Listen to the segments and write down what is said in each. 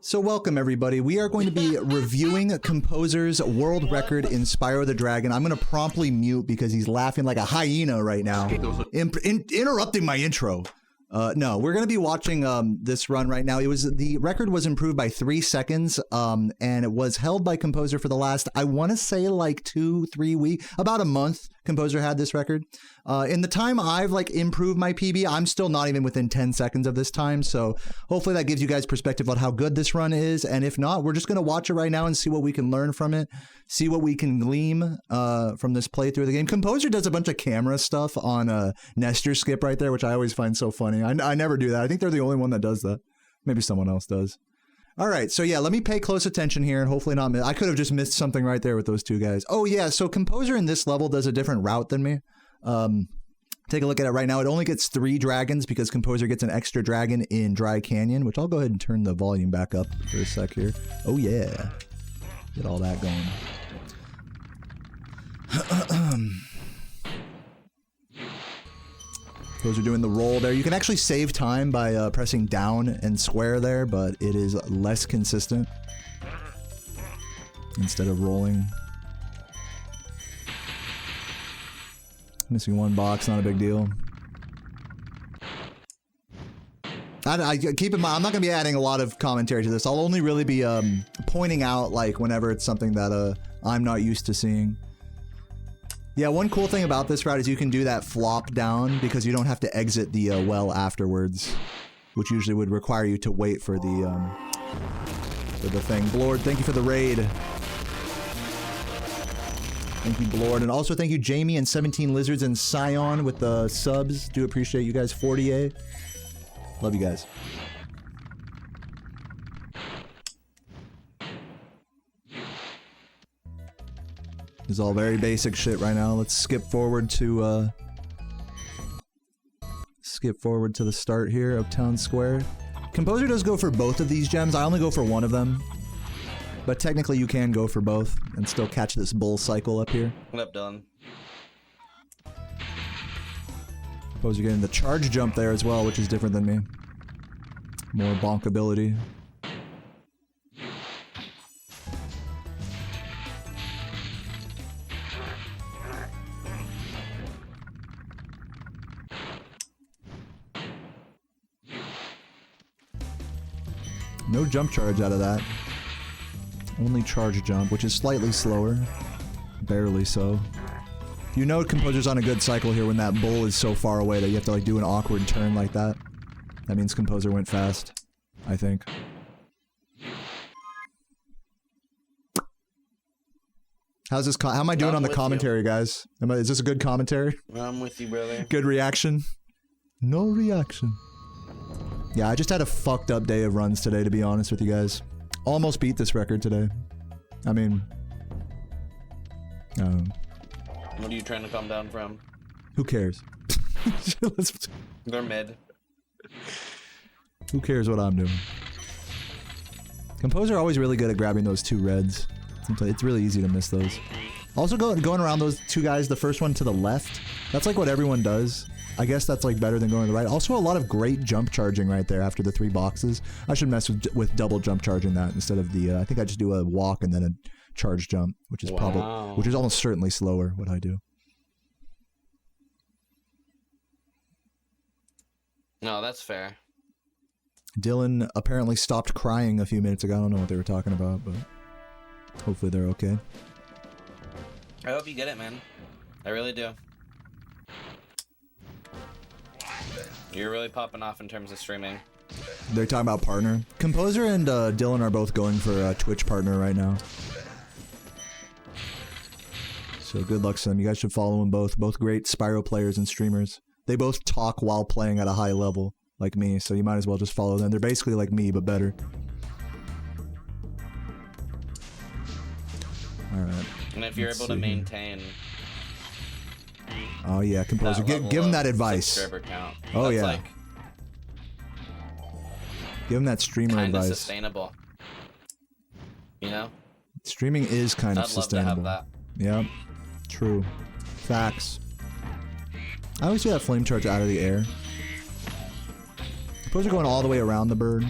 So welcome everybody. We are going to be reviewing Composer's world record in Spyro the Dragon. I'm going to promptly mute because he's laughing like a hyena right now, interrupting my intro. No, we're going to be watching this run right now. The record was improved by 3 seconds, and it was held by Composer for the last, I want to say like 2-3 weeks, about a month. Composer had this record. In the time I've improved my PB, I'm still not even within 10 seconds of this time. So hopefully that gives you guys perspective on how good this run is. And if not, we're just going to watch it right now and see what we can learn from it. See what we can glean from this playthrough of the game. Composer does a bunch of camera stuff on Nestor skip right there, which I always find so funny. I never do that. I think they're the only one that does that. Maybe someone else does. All right, so yeah, let me pay close attention here and hopefully not miss. I could have just missed something right there with those two guys. Oh yeah, so Composer in this level does a different route than me. Take a look at it right now. It only gets 3 dragons because Composer gets an extra dragon in Dry Canyon, which I'll go ahead and turn the volume back up for a sec here. Oh yeah, get all that going. Those are doing the roll there. You can actually save time by pressing down and square there, but it is less consistent instead of rolling. Missing 1 box, not a big deal. I keep in mind, I'm not going to be adding a lot of commentary to this. I'll only really be pointing out whenever it's something that I'm not used to seeing. Yeah, one cool thing about this route is you can do that flop down because you don't have to exit the well afterwards, which usually would require you to wait for the thing. Blord, thank you for the raid. Thank you, Blord, and also thank you, Jamie and 17 Lizards and Scion with the subs. Do appreciate you guys. 40A. Love you guys. This is all very basic shit right now. Let's skip forward to the start here of Town Square. Composer does go for both of these gems. I only go for one of them. But technically you can go for both and still catch this bull cycle up here. What up, Dylan? Composer getting the charge jump there as well, which is different than me. More bonkability. No jump charge out of that. Only charge jump, which is slightly slower. Barely so. You know Composer's on a good cycle here when that bull is so far away that you have to do an awkward turn like that. That means Composer went fast, I think. How's this? How am I doing on the commentary, guys? Is this a good commentary? I'm with you, brother. Good reaction? No reaction. Yeah, I just had a fucked up day of runs today, to be honest with you guys. Almost beat this record today. I mean... What are you trying to calm down from? Who cares? They're mid. Who cares what I'm doing? Composer always really good at grabbing those 2 reds. It's really easy to miss those. Also going around those 2 guys, the first one to the left, that's what everyone does. I guess that's better than going to the right. Also a lot of great jump charging right there after the 3 boxes. I should mess with double jump charging that instead of the, I think I just do a walk and then a charge jump, which is which is almost certainly slower what I do. No, that's fair. Dylan apparently stopped crying a few minutes ago. I don't know what they were talking about, but hopefully they're okay. I hope you get it, man. I really do. You're really popping off in terms of streaming. They're talking about partner. Composer and Dylan are both going for a Twitch partner right now. So good luck to them. You guys should follow them both. Both great Spyro players and streamers. They both talk while playing at a high level, like me, so you might as well just follow them. They're basically like me, but better. Alright. And if you're able to maintain... Oh yeah, Composer. Give him that advice. Subscriber count. Oh That's yeah. Give him that streamer kinda advice. Sustainable. You know? Streaming is kind of sustainable. I'd love to Yeah. have True. Facts. I always do that flame charge out of the air. Composer going all the way around the bird.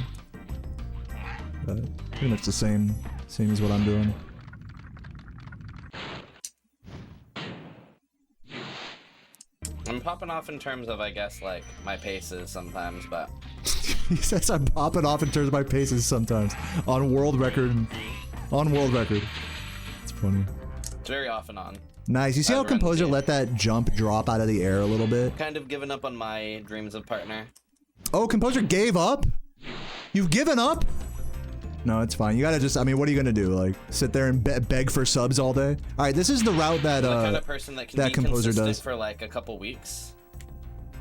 Pretty much the same as what I'm doing. I'm popping off in terms of, I guess, like, my paces sometimes, but... He says I'm popping off in terms of my paces sometimes. On world record. On world record. It's funny. It's very off and on. Nice. You see how Composer let that jump drop out of the air a little bit? Kind of given up on my dreams of partner. Oh, Composer gave up? You've given up? No, it's fine. You gotta just, I mean, what are you gonna do? Like, sit there and beg for subs all day? Alright, this is the route that, I'm the kind of person that can be Composer consistent does. for like a couple weeks,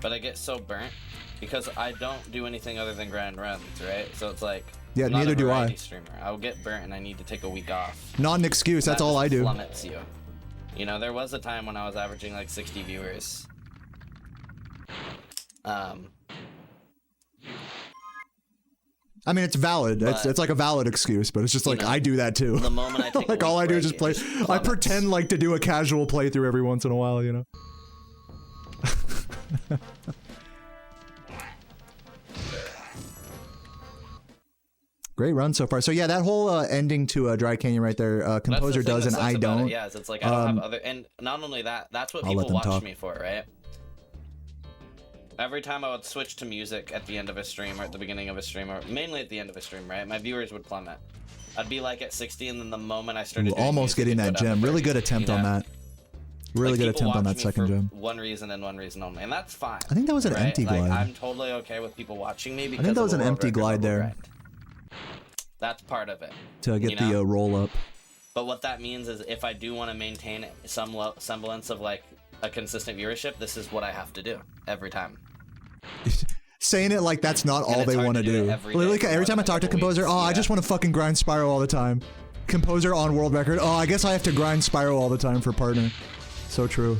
but I get so burnt because I don't do anything other than grind runs, right? So it's like, yeah, I'm not neither a do I. variety streamer. I'll get burnt and I need to take a week off. Not an excuse, that's all I do. Plummets you. You know, there was a time when I was averaging like 60 viewers. I mean, it's valid. It's like a valid excuse, but it's just like, I do that too. The moment I take like, all I do is just play. I pretend like to do a casual playthrough every once in a while, you know? Great run so far. So yeah, that whole ending to Dry Canyon right there, Composer does and I don't. Yeah, it's like I don't have other, and not only that, that's what people watch me for, right? Every time I would switch to music at the end of a stream or at the beginning of a stream, or mainly at the end of a stream, right? My viewers would plummet. I'd be like at 60, and then the moment I started doing almost getting that gem. Really good attempt on that. Really good attempt on that second gem. One reason and one reason only, and that's fine. I think that was an empty glide. Like, I'm totally okay with people watching me because I think that was an empty glide there. That's part of it. To get the roll up. But what that means is if I do want to maintain some semblance of like a consistent viewership, this is what I have to do every time. Saying it like that's not all they want to do. Every time I talk to Composer, I just want to fucking grind Spyro all the time. Composer on world record, I guess I have to grind Spyro all the time for partner. So true.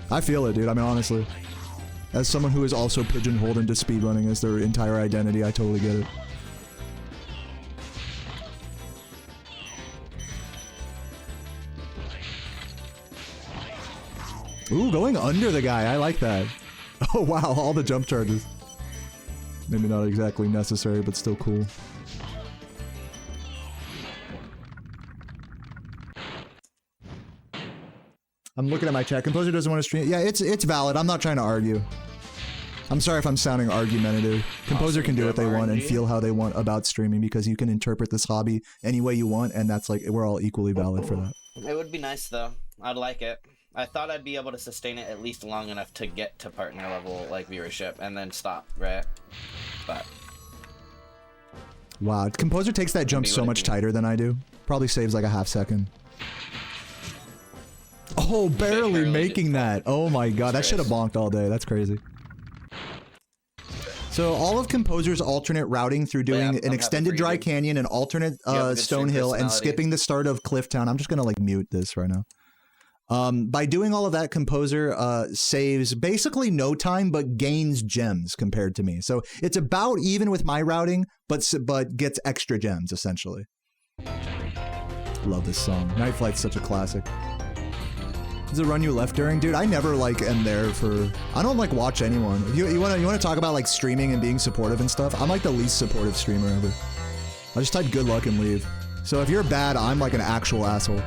I feel it, dude. I mean, honestly. As someone who is also pigeonholed into speedrunning as their entire identity, I totally get it. Ooh, going under the guy. I like that. Oh, wow. All the jump charges. Maybe not exactly necessary, but still cool. I'm looking at my chat. Composer doesn't want to stream. Yeah, it's valid. I'm not trying to argue. I'm sorry if I'm sounding argumentative. Composer can do what they want and feel how they want about streaming because you can interpret this hobby any way you want, and that's like, we're all equally valid for that. It would be nice, though. I'd like it. I thought I'd be able to sustain it at least long enough to get to partner level, like, viewership, and then stop, right? But... Wow, Composer takes that jump so much tighter than I do. Probably saves like a half second. Oh, barely making that. Oh my god, that should have bonked all day. That's crazy. So all of Composer's alternate routing through doing an extended Dry Canyon, an alternate Stone Hill, and skipping the start of Clifftown. I'm just gonna like mute this right now. By doing all of that, Composer saves basically no time, but gains gems compared to me. So it's about even with my routing, but gets extra gems, essentially. Love this song. Night Flight's such a classic. Is it run you left during? Dude, I never like am there for... I don't like watch anyone. You wanna talk about like streaming and being supportive and stuff? I'm like the least supportive streamer ever. I just type good luck and leave. So if you're bad, I'm like an actual asshole.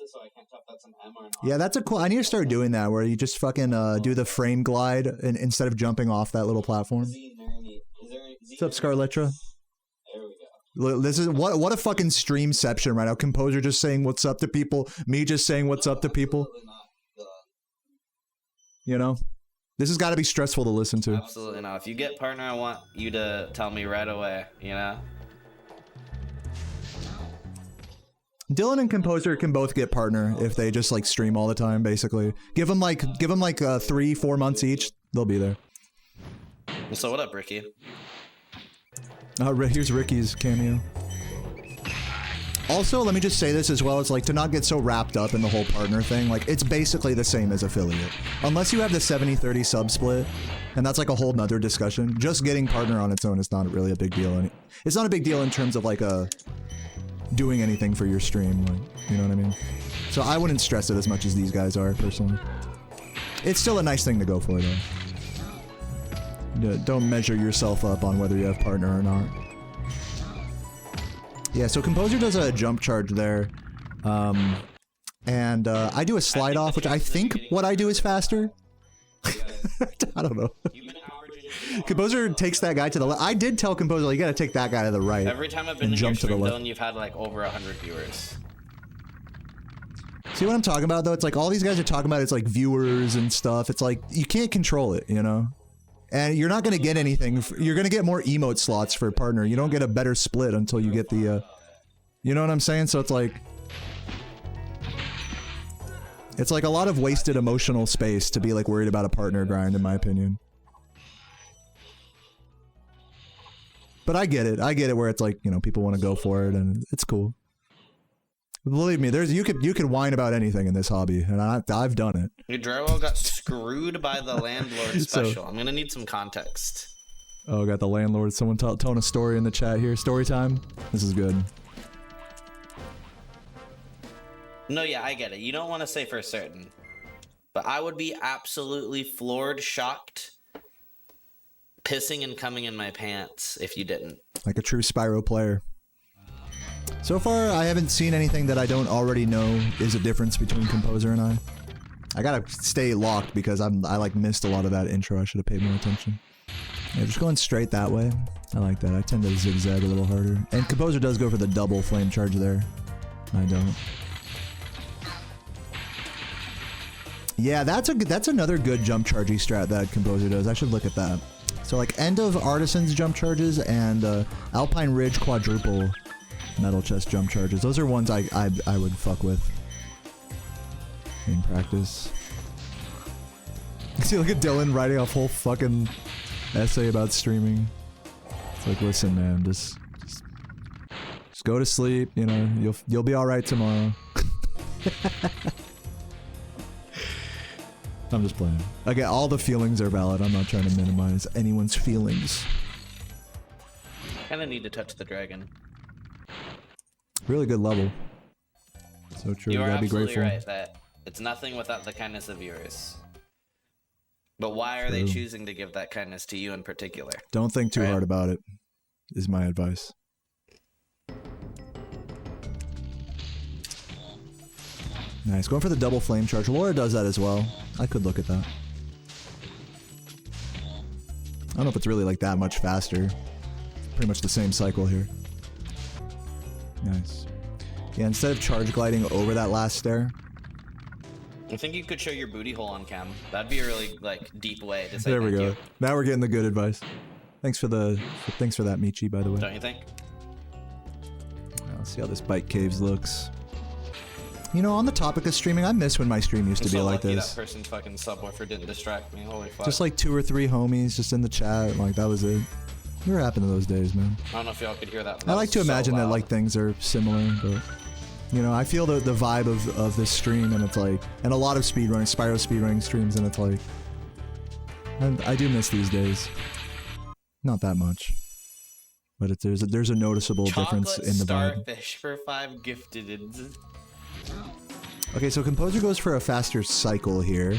So I can't tell if that's an M or an R. Yeah, that's a cool... I need to start doing that, where you just fucking do the frame glide instead of jumping off that little platform. What's up, Scarletra? There we go. This is... What a fucking streamception right now. Composer just saying what's up to people. Me just saying what's up to people. You know? This has got to be stressful to listen to. Absolutely not. If you get partner, I want you to tell me right away, you know? Dylan and Composer can both get partner if they just like stream all the time, basically. Give them like 3-4 months each, they'll be there. So what up, Ricky? Here's Ricky's cameo. Also, let me just say this as well, it's like to not get so wrapped up in the whole partner thing, like it's basically the same as affiliate. Unless you have the 70-30 sub split, and that's like a whole nother discussion, just getting partner on its own is not really a big deal. It's not a big deal in terms of like doing anything for your stream, like, you know what I mean? So I wouldn't stress it as much as these guys are, personally. It's still a nice thing to go for, though. Don't measure yourself up on whether you have partner or not. Yeah, so Composer does a jump charge there. And I do a slide off, which I think what I do is faster. I don't know. Composer takes that guy to the left. I did tell Composer, like, you gotta take that guy to the right. Every time I've been in your stream, Dylan, you've had like over 100 viewers. See what I'm talking about, though? It's like all these guys are talking about, it's like viewers and stuff. It's like, you can't control it, you know? And you're not gonna get anything. You're gonna get more emote slots for partner. You don't get a better split until you get the, you know what I'm saying? So it's like a lot of wasted emotional space to be like worried about a partner grind, in my opinion. But I get it. I get it where it's like, you know, people want to go for it and it's cool. Believe me, you could whine about anything in this hobby, and I've done it. Your drywall got screwed by the landlord special. I'm gonna need some context. Oh, got the landlord. Someone telling a story in the chat here. Story time. This is good. No, yeah, I get it. You don't want to say for certain, but I would be absolutely floored, shocked, pissing and coming in my pants if you didn't. Like a true Spyro player. So far, I haven't seen anything that I don't already know is a difference between Composer and I. I gotta stay locked because I like missed a lot of that intro. I should have paid more attention. Yeah, just going straight that way. I like that. I tend to zigzag a little harder. And Composer does go for the double flame charge there. I don't. Yeah, that's another good jump chargey strat that Composer does. I should look at that. So like end of Artisan's jump charges and Alpine Ridge quadruple metal chest jump charges. Those are ones I would fuck with in practice. See, look at Dylan writing a whole fucking essay about streaming. It's like, listen, man, just go to sleep. You know, you'll be all right tomorrow. I'm just playing. Again, all the feelings are valid. I'm not trying to minimize anyone's feelings. Kinda need to touch the dragon. Really good level. So true. You are gotta be absolutely grateful. right that it's nothing without the kindness of viewers. But why are they choosing to give that kindness to you in particular? Don't think too hard about it, is my advice. Nice. Going for the double flame charge. Laura does that as well. I could look at that. I don't know if it's really like that much faster. Pretty much the same cycle here. Nice. Yeah, instead of charge gliding over that last stair. I think you could show your booty hole on cam. That'd be a really like deep way to say There we thank go. you. Now we're getting the good advice. Thanks for that, Michi, by the way. Don't you think? Let's see how this Bike Caves looks. You know, on the topic of streaming, I miss when my stream used to be like this. That person's fucking subwoofer didn't distract me. Holy fuck. Just like 2 or 3 homies just in the chat, like that was it. What happened to those days, man? I don't know if y'all could hear that. I like to imagine that like things are similar, but you know, I feel the vibe of this stream, and it's like, and a lot of speedrunning, Spyro speedrunning streams, and it's like, I do miss these days. Not that much, but there's a noticeable difference in the vibe. Starfish for 5 gifted. Okay, so Composer goes for a faster cycle here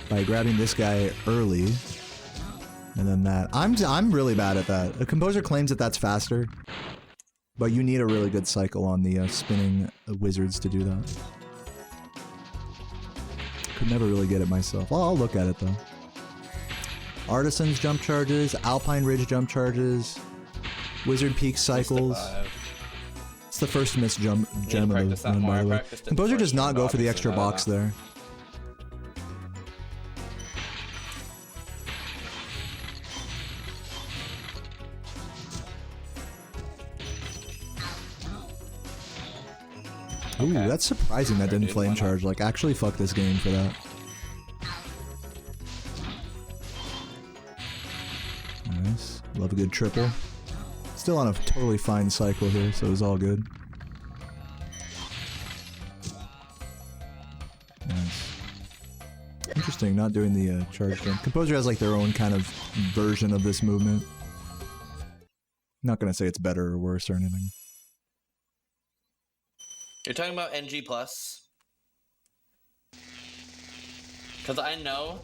by grabbing this guy early. And then that. I'm really bad at that. The Composer claims that that's faster, but you need a really good cycle on the spinning wizards to do that. Could never really get it myself. Well, I'll look at it though. Artisan's jump charges, Alpine Ridge jump charges, Wizard Peak cycles. It's the first missed gem of the run, by the way. Composer does not go for the extra box there. Ooh, that's surprising that didn't flame charge. Like, actually fuck this game for that. Nice. Love a good triple. Still on a totally fine cycle here, so it was all good. Nice. Interesting, not doing the charge jump. Composer has like their own kind of version of this movement. Not gonna say it's better or worse or anything. You're talking about NG+. Because I know.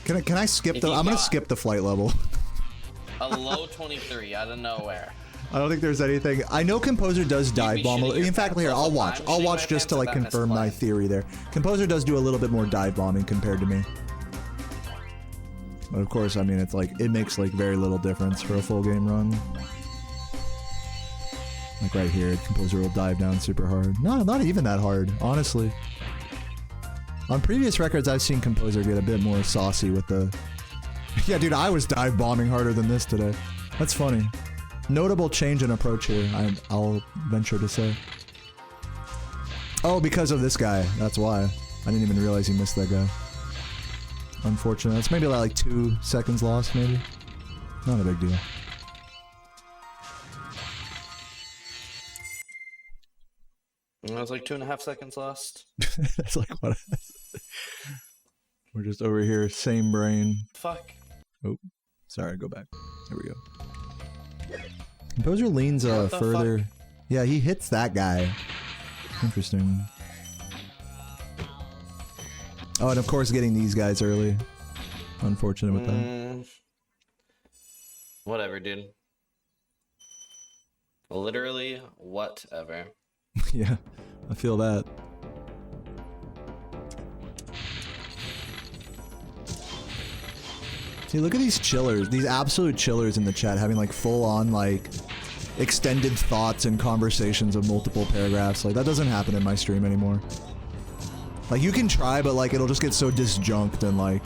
Can I skip the? I'm gonna skip the flight level. A low 23 out of nowhere. I don't think there's anything. I know Composer does dive bomb. In fact, here I'll watch. I'll watch just to like confirm my theory there. Composer does do a little bit more dive bombing compared to me. But of course, I mean, it's like it makes like very little difference for a full game run. Like right here, Composer will dive down super hard. No, not even that hard, honestly. On previous records, I've seen Composer get a bit more saucy with the... Yeah, dude, I was dive bombing harder than this today. That's funny. Notable change in approach here, I'll venture to say. Oh, because of this guy. That's why. I didn't even realize he missed that guy. Unfortunate. That's maybe like 2 seconds lost, maybe. Not a big deal. That was like 2.5 seconds lost. That's like what? We're just over here, same brain. Fuck. Oh, sorry. Go back. There we go. Composer leans further. Fuck? Yeah, he hits that guy. Interesting. Oh, and of course, getting these guys early. Unfortunate with that. Whatever, dude. Literally, whatever. Yeah, I feel that. See, look at these chillers, these absolute chillers in the chat, having like full-on like extended thoughts and conversations of multiple paragraphs. Like that doesn't happen in my stream anymore. Like you can try, but like it'll just get so disjunct and like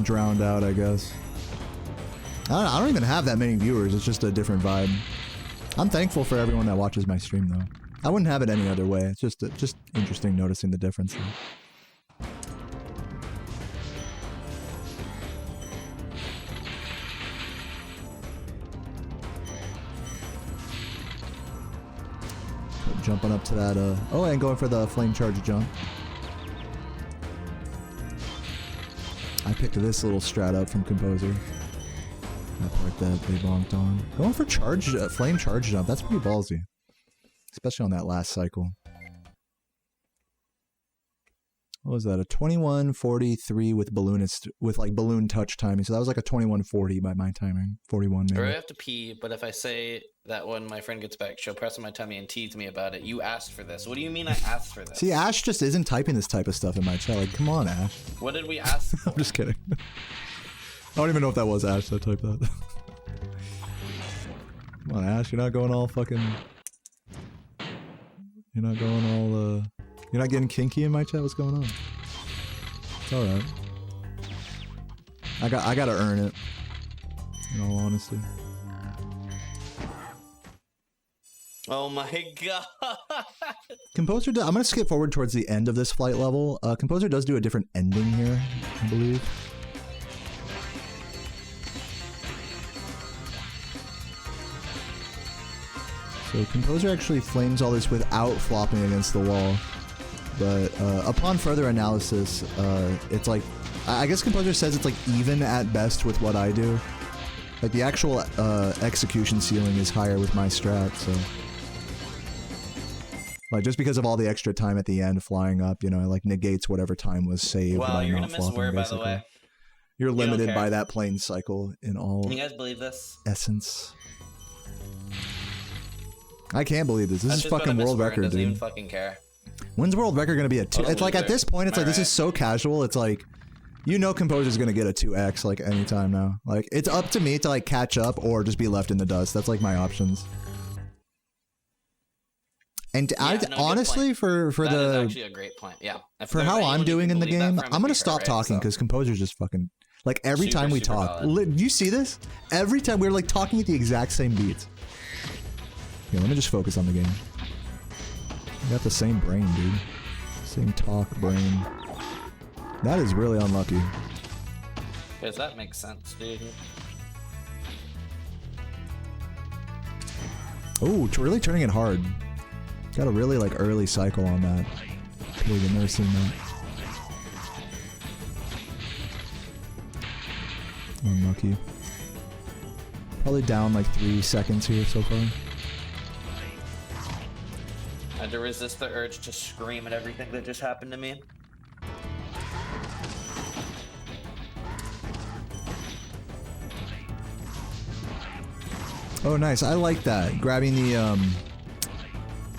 drowned out, I guess. I don't even have that many viewers. It's just a different vibe. I'm thankful for everyone that watches my stream, though. I wouldn't have it any other way. It's just interesting noticing the difference. Jumping up to that, oh, and going for the flame charge jump. I picked this little strat up from Composer. That part that they bonked on. Going for flame charge jump, that's pretty ballsy. Especially on that last cycle. What was that? A 21:43 with balloonist, with like balloon touch timing. So that was like a 21:40 by my timing. 41 maybe. Or I have to pee, but if I say that when my friend gets back, she'll press on my tummy and tease me about it. You asked for this. What do you mean I asked for this? See, Ash just isn't typing this type of stuff in my chat. Like, come on, Ash. What did we ask for? I'm just kidding. I don't even know if that was Ash that typed that. Come on, Ash, you're not going all fucking... You're not going all, You're not getting kinky in my chat? What's going on? It's alright. I gotta earn it. In all honesty. Oh my god. Composer, I'm gonna skip forward towards the end of this flight level. Composer does do a different ending here, I believe. So Composer actually flames all this without flopping against the wall. But upon further analysis, it's like, I guess Composer says it's like even at best with what I do. Like the actual execution ceiling is higher with my strat, so. Like just because of all the extra time at the end flying up, you know, it like negates whatever time was saved. Wow, you're gonna miss word, by the way. You're limited by that plane cycle in all. Can you guys believe this? Essence. I can't believe this. This is fucking world record, dude. Doesn't even fucking care. When's world record gonna be a 2? It's like at this point, it's like this is so casual. It's like, you know, Composer's gonna get a 2x like anytime now. Like it's up to me to like catch up or just be left in the dust. That's like my options. And yeah, honestly, for that the is actually a great point. Yeah. For how I'm doing in the game, I'm gonna stop talking because Composer's just fucking like every time we talk. Do you see this? Every time we're like talking at the exact same beats. Yeah, let me just focus on the game. You got the same brain, dude. Same talk brain. That is really unlucky. Because that makes sense, dude. Oh, really turning it hard. Got a really like early cycle on that. I've never seen that. Unlucky. Probably down like 3 seconds here so far. I had to resist the urge to scream at everything that just happened to me. Oh, nice. I like that. Grabbing the,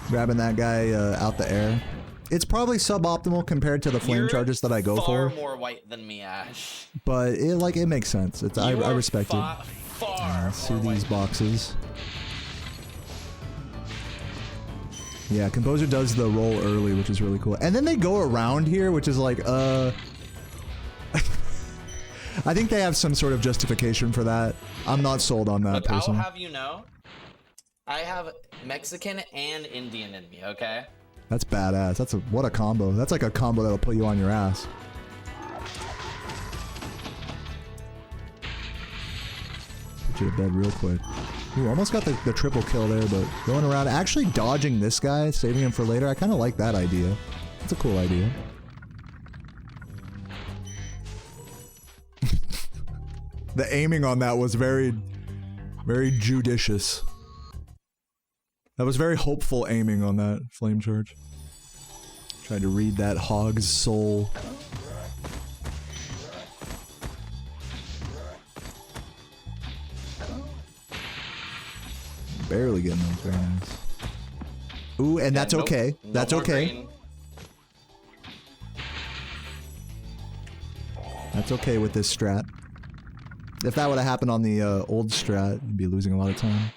grabbing that guy out the air. It's probably suboptimal compared to the flame charges that I go for. Far more white than me, Ash. But it makes sense. It's I respect it. Let's see these boxes. Yeah, Composer does the roll early, which is really cool. And then they go around here, which is like, I think they have some sort of justification for that. I'm not sold on that, Look, personally. I'll have you know, I have Mexican and Indian in me, okay? That's badass. What a combo. That's like a combo that'll put you on your ass. Put you to bed real quick. Ooh, almost got the triple kill there, but going around, actually dodging this guy, saving him for later, I kind of like that idea. It's a cool idea. The aiming on that was very, very judicious. That was very hopeful aiming on that flame charge. Tried to read that hog's soul. Barely getting those, very nice. Ooh, and that's okay. That's okay. That's okay with this strat. If that would have happened on the old strat, you'd be losing a lot of time.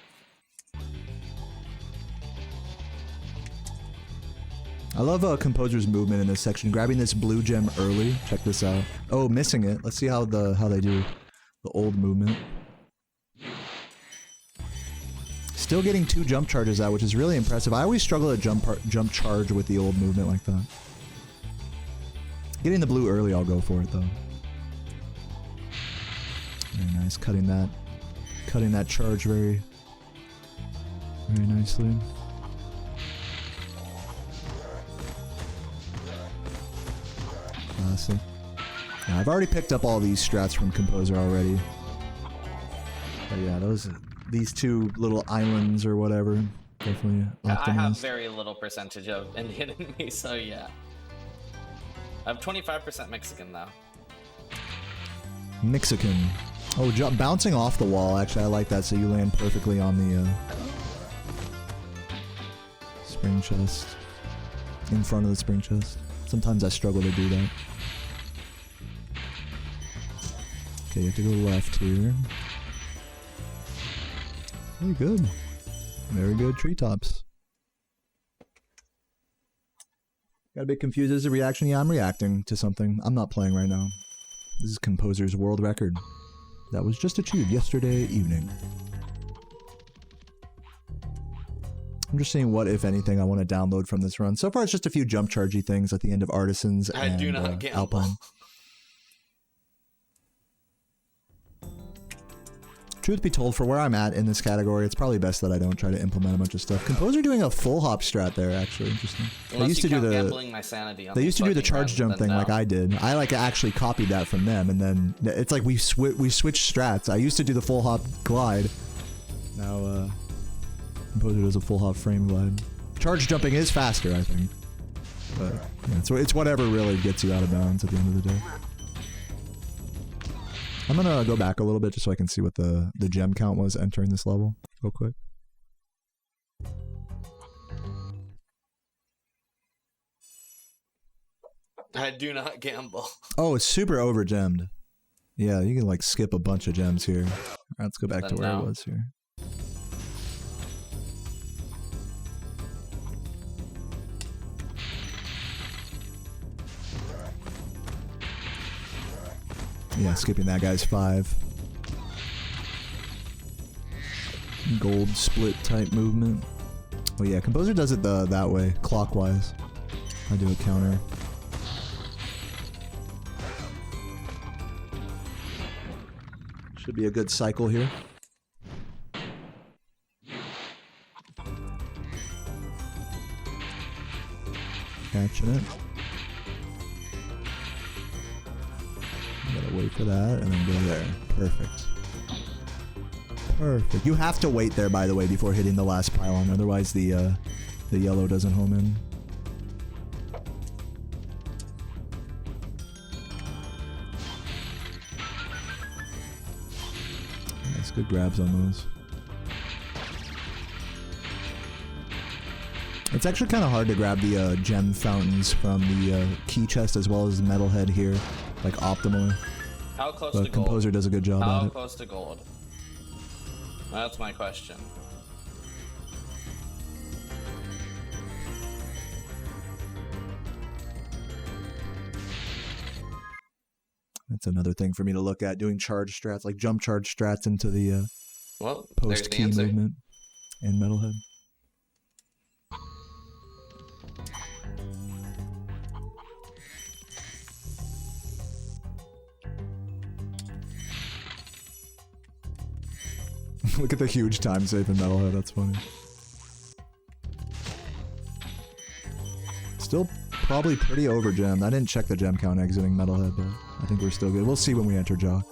I love Composer's movement in this section. Grabbing this blue gem early. Check this out. Oh, missing it. Let's see how they do the old movement. Still getting 2 jump charges out, which is really impressive. I always struggle to jump charge with the old movement like that. Getting the blue early, I'll go for it though. Very nice. Cutting that charge very nicely. Classic. Yeah, I've already picked up all these strats from Composer already. But yeah, these 2 little islands or whatever, definitely optimized. I have very little percentage of Indian in me, so yeah. I have 25% Mexican though. Mexican. Oh, bouncing off the wall, actually, I like that, so you land perfectly on the spring chest. In front of the spring chest. Sometimes I struggle to do that. Okay, you have to go left here. Very good. Very good treetops. Got a bit confused. Is a reaction? Yeah, I'm reacting to something. I'm not playing right now. This is Composer's world record. That was just achieved yesterday evening. I'm just seeing what, if anything, I want to download from this run. So far, it's just a few jump chargey things at the end of Artisans and do not gamble. Alpine. Truth be told, for where I'm at in this category, it's probably best that I don't try to implement a bunch of stuff. Composer doing a full hop strat there, actually. Interesting. They used to do the charge jump thing like I did. I like actually copied that from them, and then it's like we switched strats. I used to do the full hop glide. Now, Composer does a full hop frame glide. Charge jumping is faster, I think. But yeah, so it's whatever really gets you out of bounds at the end of the day. I'm gonna go back a little bit just so I can see what the gem count was entering this level real quick. I do not gamble. Oh, it's super over gemmed. Yeah, you can like skip a bunch of gems here. Alright, let's go back to where I was here. Yeah, skipping that guy's 5. Gold split type movement. Oh yeah, Composer does it that way, clockwise. I do a counter. Should be a good cycle here. Catching it. Gotta wait for that and then go there. Perfect. Perfect. You have to wait there, by the way, before hitting the last pylon. Otherwise, the yellow doesn't home in. Nice, good grabs on those. actually kind of hard to grab the gem fountains from the key chest as well as the metalhead here, like optimally. How close But to gold? Composer does a good job at How it. close to gold? That's my question. That's another thing for me to look at, doing charge strats, like jump charge strats into the Well, post key movement and metalhead. Look at the huge time save in metalhead, that's funny. Still probably pretty over gemmed. I didn't check the gem count exiting metalhead, but I think we're still good. We'll see when we enter Jock.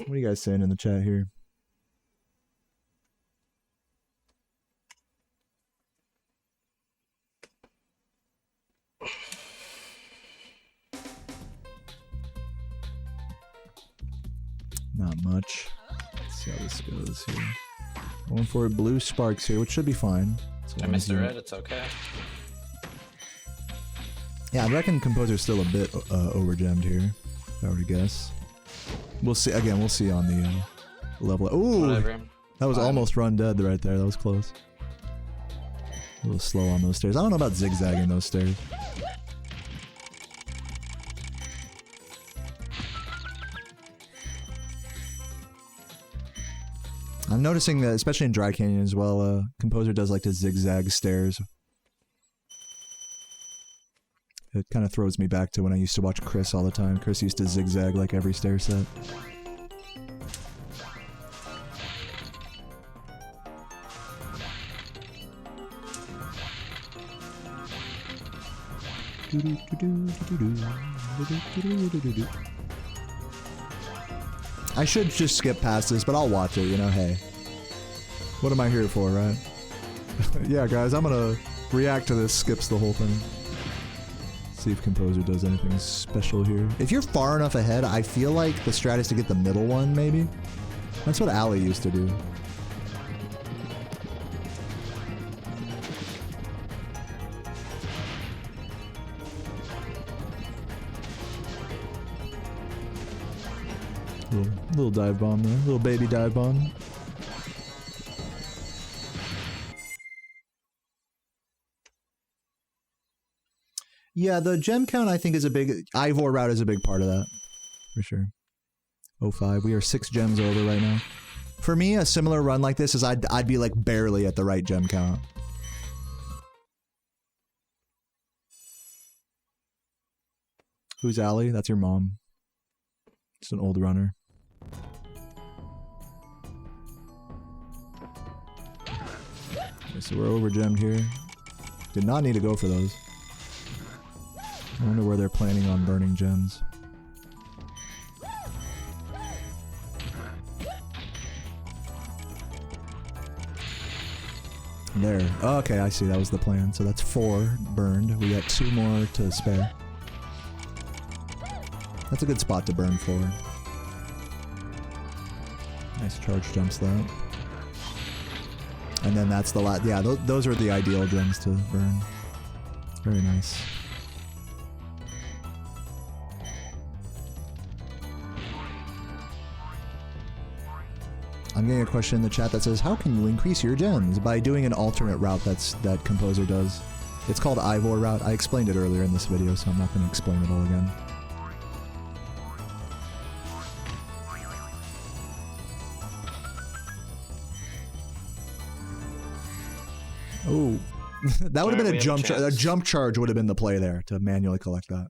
What are you guys saying in the chat here? Not much. Let's see how this goes here. Going for blue sparks here, which should be fine. I missed the red, it's okay. Yeah, I reckon Composer's still a bit over gemmed here, if I were to guess. We'll see, again, we'll see on the level. Ooh! Whatever. That was Fine. almost run dead right there, that was close. A little slow on those stairs. I don't know about zigzagging those stairs. I'm noticing that, especially in Dry Canyon as well, Composer does like to zigzag stairs. It kind of throws me back to when I used to watch Chris all the time. Chris used to zigzag like every stair set. I should just skip past this, but I'll watch it, you know, hey. What am I here for, right? Yeah, guys, I'm gonna react to this, skips the whole thing. See if Composer does anything special here. If you're far enough ahead, I feel like the strat is to get the middle one, maybe? That's what Ali used to do. Little dive bomb there. Little baby dive bomb. Yeah, the gem count I think is a big... Ivor route is a big part of that. For sure. 05. We are 6 gems over right now. For me, a similar run like this is I'd be like barely at the right gem count. Who's Ali? That's your mom. It's an old runner. Okay, so we're over gemmed here. Did not need to go for those. I wonder where they're planning on burning gems. There. Oh, okay, I see. That was the plan. So that's 4 burned. We got 2 more to spare. That's a good spot to burn for. Nice charge jumps that. And then that's the last. Yeah, those are the ideal gems to burn. Very nice. I'm getting a question in the chat that says, how can you increase your gems? By doing an alternate route that Composer does. It's called Ivor route. I explained it earlier in this video, so I'm not going to explain it all again. Oh, that would have been a jump charge. A jump charge would have been the play there to manually collect that.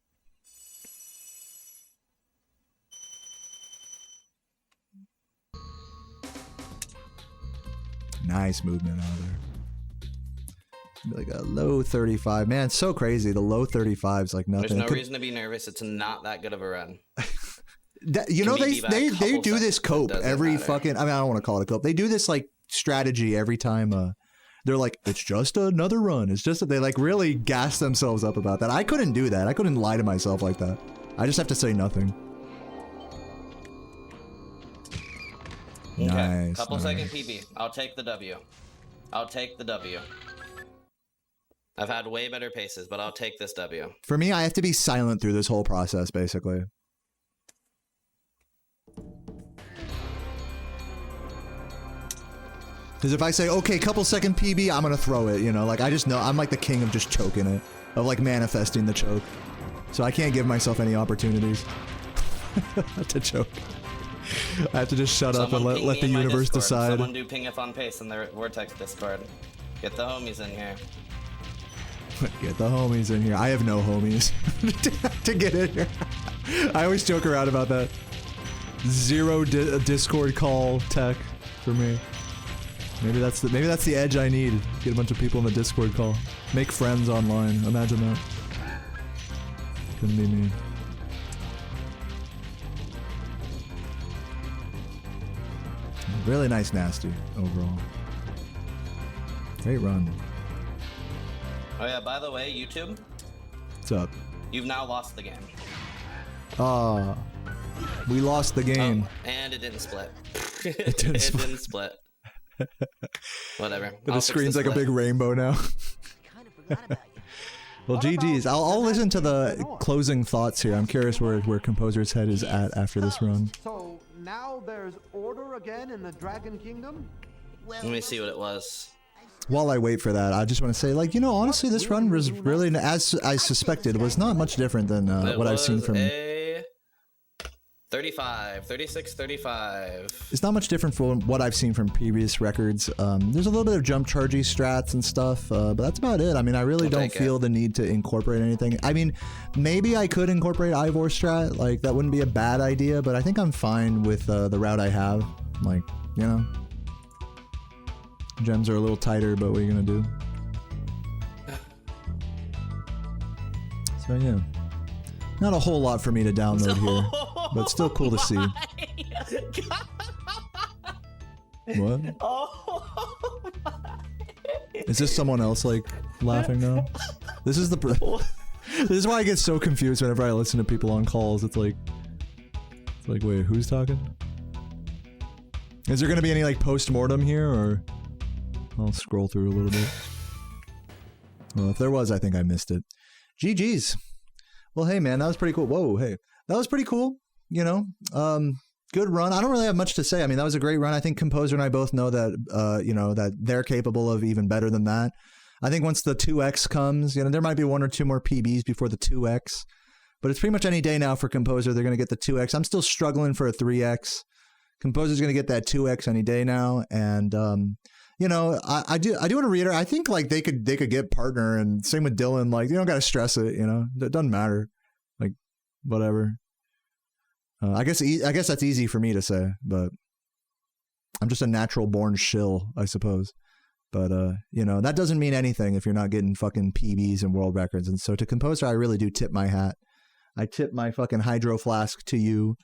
Nice movement out of there. Like a low 35. Man, it's so crazy. The low 35 is like nothing. There's no reason to be nervous. It's not that good of a run. You know, they do this cope every fucking... I mean, I don't want to call it a cope. They do this like strategy every time. They're like, it's just another run. It's just that they like really gas themselves up about that. I couldn't do that. I couldn't lie to myself like that. I just have to say nothing. Okay, Nice. couple nice. second PB. I'll take the W. I'll take the W. I've had way better paces, but I'll take this W. For me, I have to be silent through this whole process, basically. Because if I say, okay, couple second PB, I'm going to throw it, you know? Like, I just know, I'm like the king of just choking it. Of, like, manifesting the choke. So I can't give myself any opportunities to choke. I have to just shut up and let the universe decide. Someone do ping if on pace in their Vortex Discord. Get the homies in here. Get the homies in here. I have no homies to get in here. I always joke around about that. Zero Discord call tech for me. Maybe that's the edge I need. Get a bunch of people in the Discord call. Make friends online. Imagine that. Couldn't be me. Really nice nasty overall. Great run. Oh yeah, by the way, YouTube. What's up? You've now lost the game. We lost the game. Oh, and it didn't split. It didn't split. Whatever. The screen's like a big rainbow now. Well, GG's. I'll listen to the closing thoughts here. I'm curious where Composer's head is at after this run. So now there's order again in the Dragon Kingdom? Let me see what it was. While I wait for that, I just want to say, like, you know, honestly, this run was really, as I suspected, was not much different than what I've seen from... 36, 35. It's not much different from what I've seen from previous records. There's a little bit of jump chargey strats and stuff, but that's about it. I mean, I really don't feel the need to incorporate anything. I mean, maybe I could incorporate Ivor strat, like, that wouldn't be a bad idea, but I think I'm fine with the route I have. Like, you know? Gems are a little tighter, but what are you gonna do? So yeah, not a whole lot for me to download here, but still cool to see. What? Oh Is this someone else like laughing now? This is the. This is why I get so confused whenever I listen to people on calls. It's like, wait, who's talking? Is there gonna be any like post-mortem here, or? I'll scroll through a little bit. Well, if there was, I think I missed it. GG's. Well, hey, man, that was pretty cool. Whoa, hey. That was pretty cool, you know? Good run. I don't really have much to say. I mean, that was a great run. I think Composer and I both know that, you know, that they're capable of even better than that. I think once the 2X comes, you know, there might be one or two more PBs before the 2X. But it's pretty much any day now for Composer. They're going to get the 2X. I'm still struggling for a 3X. Composer's going to get that 2X any day now. And, you know, I do want to reiterate. I think like they could get partner, and same with Dylan. Like, you don't got to stress it. You know, it doesn't matter. Like, whatever. I guess that's easy for me to say, but I'm just a natural born shill, I suppose. But you know, that doesn't mean anything if you're not getting fucking PBs and world records. And so to Composer, I really do tip my hat. I tip my fucking hydro flask to you.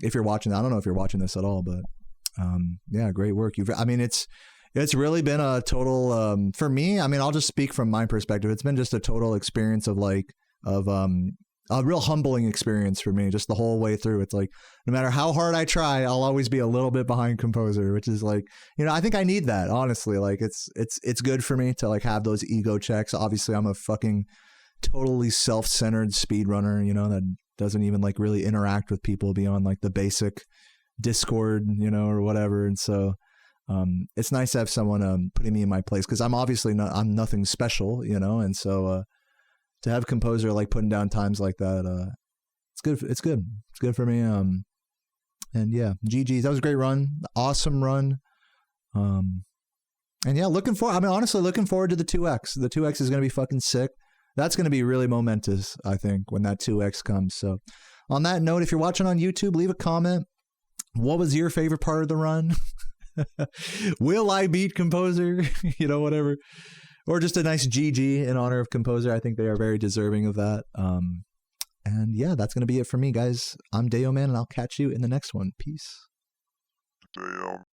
If you're watching, I don't know if you're watching this at all, but. Yeah, great work. I mean, it's really been a total, for me, I mean, I'll just speak from my perspective. It's been just a total experience of a real humbling experience for me, just the whole way through. It's like, no matter how hard I try, I'll always be a little bit behind Composer, which is like, you know, I think I need that, honestly. Like, it's good for me to like have those ego checks. Obviously, I'm a fucking totally self-centered speedrunner, you know, that doesn't even like really interact with people beyond like the basic Discord, you know, or whatever. And so it's nice to have someone putting me in my place, because I'm obviously I'm nothing special, you know. And so to have Composer like putting down times like that, it's good for me. And yeah, GG's. That was a great run, awesome run. And yeah, honestly looking forward to the 2X. The 2X is gonna be fucking sick. That's gonna be really momentous, I think, when that 2X comes. So on that note, if you're watching on YouTube, leave a comment. What was your favorite part of the run? Will I beat Composer? You know, whatever. Or just a nice GG in honor of Composer. I think they are very deserving of that. And yeah, that's going to be it for me, guys. I'm Dayoman, and I'll catch you in the next one. Peace. Dayoman.